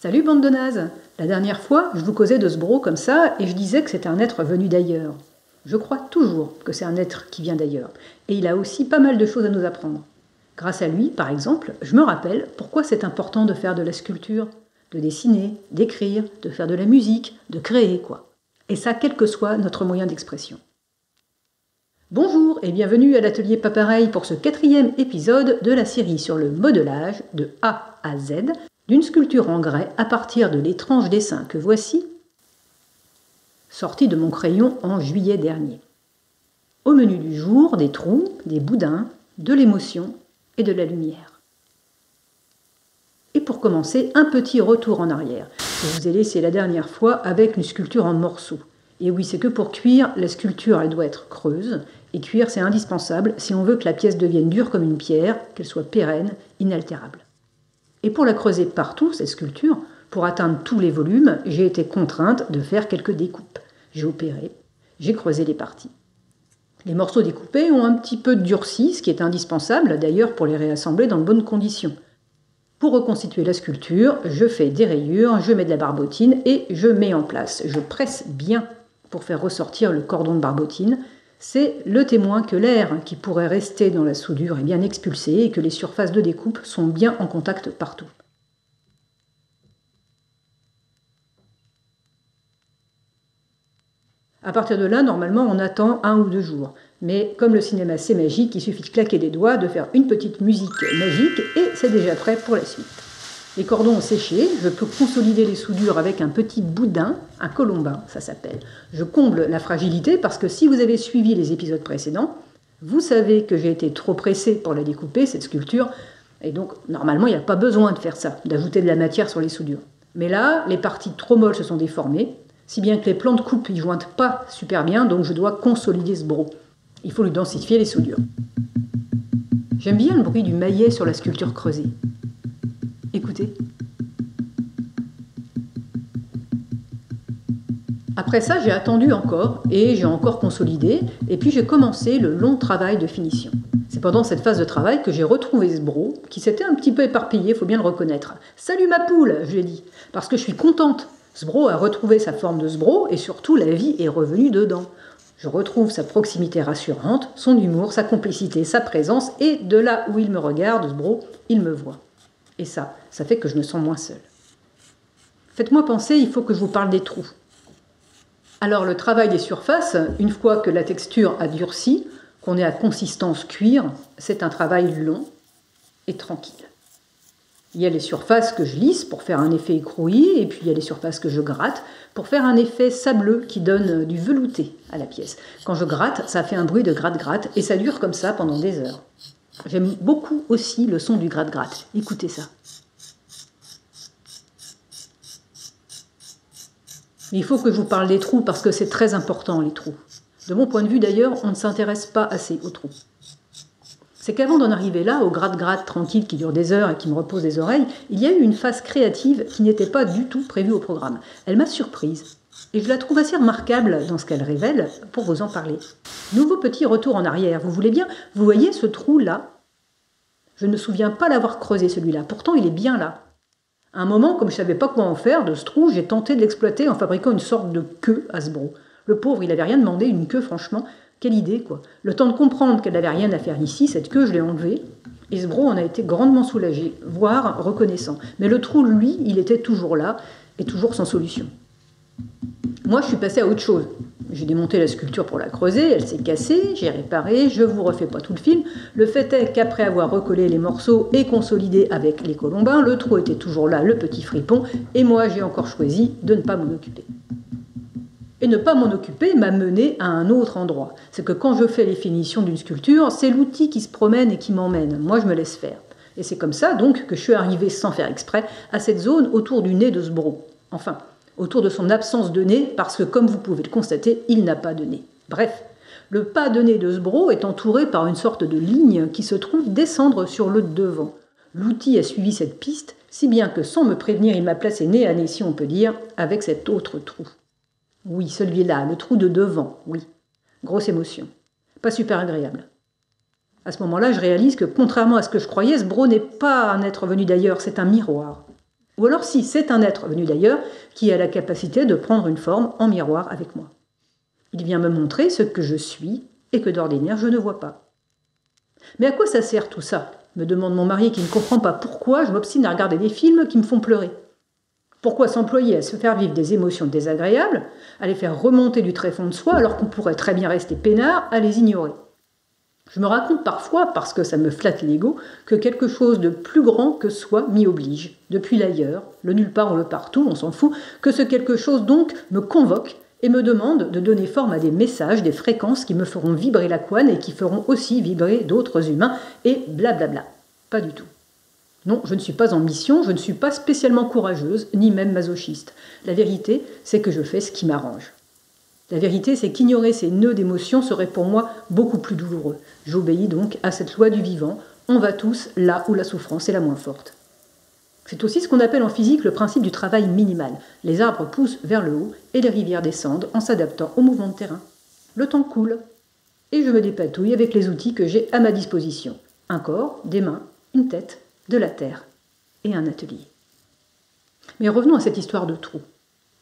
Salut bande de nazes! La dernière fois, je vous causais de Sbro comme ça et je disais que c'était un être venu d'ailleurs. Je crois toujours que c'est un être qui vient d'ailleurs. Et il a aussi pas mal de choses à nous apprendre. Grâce à lui, par exemple, je me rappelle pourquoi c'est important de faire de la sculpture, de dessiner, d'écrire, de faire de la musique, de créer, quoi. Et ça, quel que soit notre moyen d'expression. Bonjour et bienvenue à l'atelier Pas Pareil pour ce 4e épisode de la série sur le modelage de A à Z d'une sculpture en grès à partir de l'étrange dessin que voici, sorti de mon crayon en juillet dernier. Au menu du jour, des trous, des boudins, de l'émotion et de la lumière. Et pour commencer, un petit retour en arrière. Je vous ai laissé la dernière fois avec une sculpture en morceaux. Et oui, c'est que pour cuire, la sculpture elle doit être creuse. Et cuire, c'est indispensable si on veut que la pièce devienne dure comme une pierre, qu'elle soit pérenne, inaltérable. Et pour la creuser partout, cette sculpture, pour atteindre tous les volumes, j'ai été contrainte de faire quelques découpes. J'ai opéré, j'ai creusé les parties. Les morceaux découpés ont un petit peu durci, ce qui est indispensable d'ailleurs pour les réassembler dans de bonnes conditions. Pour reconstituer la sculpture, je fais des rayures, je mets de la barbotine et je mets en place. Je presse bien pour faire ressortir le cordon de barbotine. C'est le témoin que l'air qui pourrait rester dans la soudure est bien expulsé et que les surfaces de découpe sont bien en contact partout. À partir de là, normalement, on attend 1 ou 2 jours. Mais comme le cinéma c'est magique, il suffit de claquer des doigts, de faire une petite musique magique et c'est déjà prêt pour la suite. Les cordons ont séché, je peux consolider les soudures avec un petit boudin, un colombin, ça s'appelle. Je comble la fragilité parce que si vous avez suivi les épisodes précédents, vous savez que j'ai été trop pressée pour la découper, cette sculpture, et donc normalement il n'y a pas besoin de faire ça, d'ajouter de la matière sur les soudures. Mais là, les parties trop molles se sont déformées, si bien que les plans de coupe y jointent pas super bien, donc je dois consolider ce Sbro. Il faut lui densifier les soudures. J'aime bien le bruit du maillet sur la sculpture creusée. Écoutez. Après ça, j'ai attendu encore et j'ai encore consolidé et puis j'ai commencé le long travail de finition. C'est pendant cette phase de travail que j'ai retrouvé Sbro, qui s'était un petit peu éparpillé, il faut bien le reconnaître. « Salut ma poule !» je lui ai dit, parce que je suis contente. Sbro a retrouvé sa forme de Sbro et surtout la vie est revenue dedans. Je retrouve sa proximité rassurante, son humour, sa complicité, sa présence et de là où il me regarde, Sbro, il me voit. Et ça fait que je me sens moins seule. Faites-moi penser, il faut que je vous parle des trous. Alors le travail des surfaces, une fois que la texture a durci, qu'on est à consistance cuir, c'est un travail long et tranquille. Il y a les surfaces que je lisse pour faire un effet écrouilli, et puis il y a les surfaces que je gratte pour faire un effet sableux qui donne du velouté à la pièce. Quand je gratte, ça fait un bruit de gratte-gratte, et ça dure comme ça pendant des heures. J'aime beaucoup aussi le son du gratte-gratte. Écoutez ça. Il faut que je vous parle des trous parce que c'est très important, les trous. De mon point de vue d'ailleurs, on ne s'intéresse pas assez aux trous. C'est qu'avant d'en arriver là, au gratte-gratte tranquille qui dure des heures et qui me repose les oreilles, il y a eu une phase créative qui n'était pas du tout prévue au programme. Elle m'a surprise. Et je la trouve assez remarquable dans ce qu'elle révèle pour vous en parler. Nouveau petit retour en arrière, vous voulez bien? Vous voyez ce trou-là? Je ne me souviens pas l'avoir creusé celui-là, pourtant il est bien là. À un moment, comme je ne savais pas quoi en faire de ce trou, j'ai tenté de l'exploiter en fabriquant une sorte de queue à Sbro. Le pauvre, il n'avait rien demandé, une queue franchement, quelle idée quoi. Le temps de comprendre qu'elle n'avait rien à faire ici, cette queue je l'ai enlevée, et Sbro en a été grandement soulagé, voire reconnaissant. Mais le trou, lui, il était toujours là, et toujours sans solution. Moi, je suis passée à autre chose. J'ai démonté la sculpture pour la creuser, elle s'est cassée, j'ai réparé, je vous refais pas tout le film. Le fait est qu'après avoir recollé les morceaux et consolidé avec les colombins, le trou était toujours là, le petit fripon, et moi j'ai encore choisi de ne pas m'en occuper. Et ne pas m'en occuper m'a mené à un autre endroit. C'est que quand je fais les finitions d'une sculpture, c'est l'outil qui se promène et qui m'emmène. Moi, je me laisse faire. Et c'est comme ça, donc, que je suis arrivée sans faire exprès à cette zone autour du nez de Sbro. Enfin, autour de son absence de nez, parce que, comme vous pouvez le constater, il n'a pas de nez. Bref, le pas de nez de Sbro est entouré par une sorte de ligne qui se trouve descendre sur le devant. L'outil a suivi cette piste, si bien que sans me prévenir, il m'a placé nez à nez, si on peut dire, avec cet autre trou. Oui, celui-là, le trou de devant, oui. Grosse émotion. Pas super agréable. À ce moment-là, je réalise que, contrairement à ce que je croyais, Sbro n'est pas un être venu d'ailleurs, c'est un miroir. Ou alors si c'est un être venu d'ailleurs qui a la capacité de prendre une forme en miroir avec moi. Il vient me montrer ce que je suis et que d'ordinaire je ne vois pas. Mais à quoi ça sert tout ça ? Me demande mon mari qui ne comprend pas pourquoi je m'obstine à regarder des films qui me font pleurer. Pourquoi s'employer à se faire vivre des émotions désagréables, à les faire remonter du tréfonds de soi alors qu'on pourrait très bien rester peinard à les ignorer ? Je me raconte parfois, parce que ça me flatte l'ego, que quelque chose de plus grand que soi m'y oblige, depuis l'ailleurs, le nulle part ou le partout, on s'en fout, que ce quelque chose donc me convoque et me demande de donner forme à des messages, des fréquences qui me feront vibrer la couenne et qui feront aussi vibrer d'autres humains, et blablabla. Pas du tout. Non, je ne suis pas en mission, je ne suis pas spécialement courageuse, ni même masochiste. La vérité, c'est que je fais ce qui m'arrange. La vérité, c'est qu'ignorer ces nœuds d'émotions serait pour moi beaucoup plus douloureux. J'obéis donc à cette loi du vivant. On va tous là où la souffrance est la moins forte. C'est aussi ce qu'on appelle en physique le principe du travail minimal. Les arbres poussent vers le haut et les rivières descendent en s'adaptant au mouvement de terrain. Le temps coule et je me dépatouille avec les outils que j'ai à ma disposition. Un corps, des mains, une tête, de la terre et un atelier. Mais revenons à cette histoire de trous.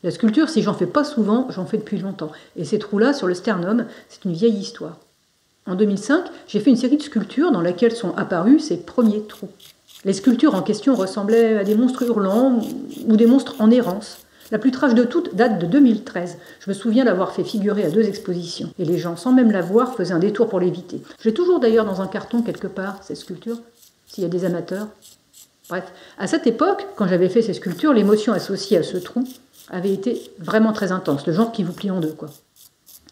La sculpture, si j'en fais pas souvent, j'en fais depuis longtemps. Et ces trous-là, sur le sternum, c'est une vieille histoire. En 2005, j'ai fait une série de sculptures dans laquelle sont apparus ces premiers trous. Les sculptures en question ressemblaient à des monstres hurlants ou des monstres en errance. La plus trash de toutes date de 2013. Je me souviens l'avoir fait figurer à 2 expositions. Et les gens, sans même la voir, faisaient un détour pour l'éviter. Je l'ai toujours d'ailleurs dans un carton quelque part, ces sculptures, s'il y a des amateurs. Bref, à cette époque, quand j'avais fait ces sculptures, l'émotion associée à ce trou avait été vraiment très intense, le genre qui vous plie en deux, quoi.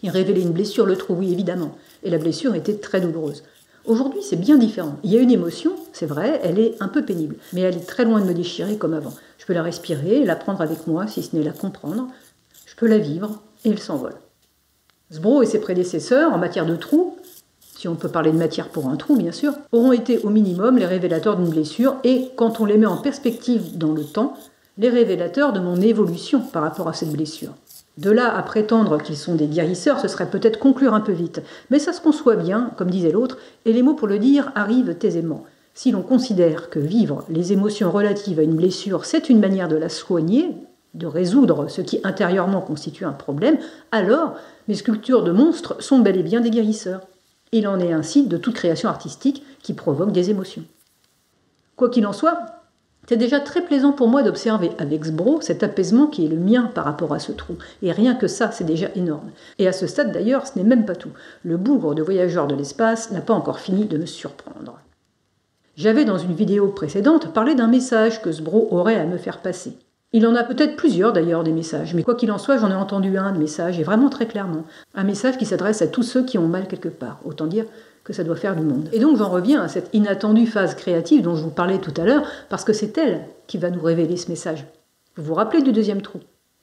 Il révélait une blessure, le trou, oui, évidemment. Et la blessure était très douloureuse. Aujourd'hui, c'est bien différent. Il y a une émotion, c'est vrai, elle est un peu pénible, mais elle est très loin de me déchirer comme avant. Je peux la respirer, la prendre avec moi, si ce n'est la comprendre. Je peux la vivre, et elle s'envole. Sbro et ses prédécesseurs, en matière de trous, si on peut parler de matière pour un trou, bien sûr, auront été au minimum les révélateurs d'une blessure, et quand on les met en perspective dans le temps, les révélateurs de mon évolution par rapport à cette blessure. De là à prétendre qu'ils sont des guérisseurs, ce serait peut-être conclure un peu vite. Mais ça se conçoit bien, comme disait l'autre, et les mots pour le dire arrivent aisément. Si l'on considère que vivre les émotions relatives à une blessure, c'est une manière de la soigner, de résoudre ce qui intérieurement constitue un problème, alors mes sculptures de monstres sont bel et bien des guérisseurs. Il en est ainsi de toute création artistique qui provoque des émotions. Quoi qu'il en soit, c'est déjà très plaisant pour moi d'observer avec Sbro cet apaisement qui est le mien par rapport à ce trou. Et rien que ça, c'est déjà énorme. Et à ce stade d'ailleurs, ce n'est même pas tout. Le bougre de voyageur de l'espace n'a pas encore fini de me surprendre. J'avais dans une vidéo précédente parlé d'un message que Sbro aurait à me faire passer. Il en a peut-être plusieurs d'ailleurs des messages, mais quoi qu'il en soit, j'en ai entendu un de message, et vraiment très clairement. Un message qui s'adresse à tous ceux qui ont mal quelque part. Autant dire que ça doit faire du monde. Et donc j'en reviens à cette inattendue phase créative dont je vous parlais tout à l'heure, parce que c'est elle qui va nous révéler ce message. Vous vous rappelez du deuxième trou,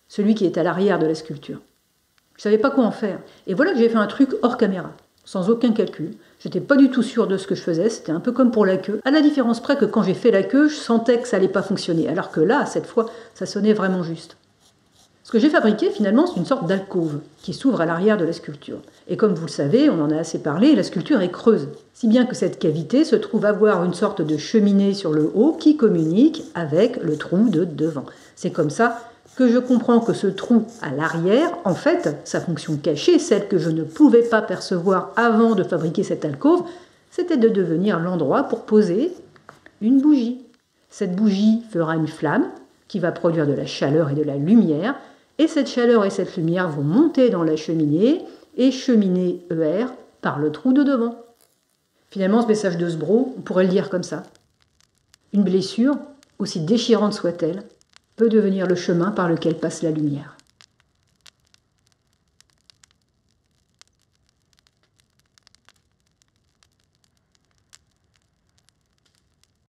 celui qui est à l'arrière de la sculpture. Je ne savais pas quoi en faire. Et voilà que j'ai fait un truc hors caméra, sans aucun calcul. J'étais pas du tout sûre de ce que je faisais, c'était un peu comme pour la queue. À la différence près que quand j'ai fait la queue, je sentais que ça allait pas fonctionner, alors que là, cette fois, ça sonnait vraiment juste. Ce que j'ai fabriqué, finalement, c'est une sorte d'alcôve qui s'ouvre à l'arrière de la sculpture. Et comme vous le savez, on en a assez parlé, la sculpture est creuse. Si bien que cette cavité se trouve avoir une sorte de cheminée sur le haut qui communique avec le trou de devant. C'est comme ça que je comprends que ce trou à l'arrière, en fait, sa fonction cachée, celle que je ne pouvais pas percevoir avant de fabriquer cette alcôve, c'était de devenir l'endroit pour poser une bougie. Cette bougie fera une flamme qui va produire de la chaleur et de la lumière, et cette chaleur et cette lumière vont monter dans la cheminée et cheminer ER par le trou de devant. Finalement, ce message de Sbro, on pourrait le dire comme ça. Une blessure, aussi déchirante soit-elle, peut devenir le chemin par lequel passe la lumière.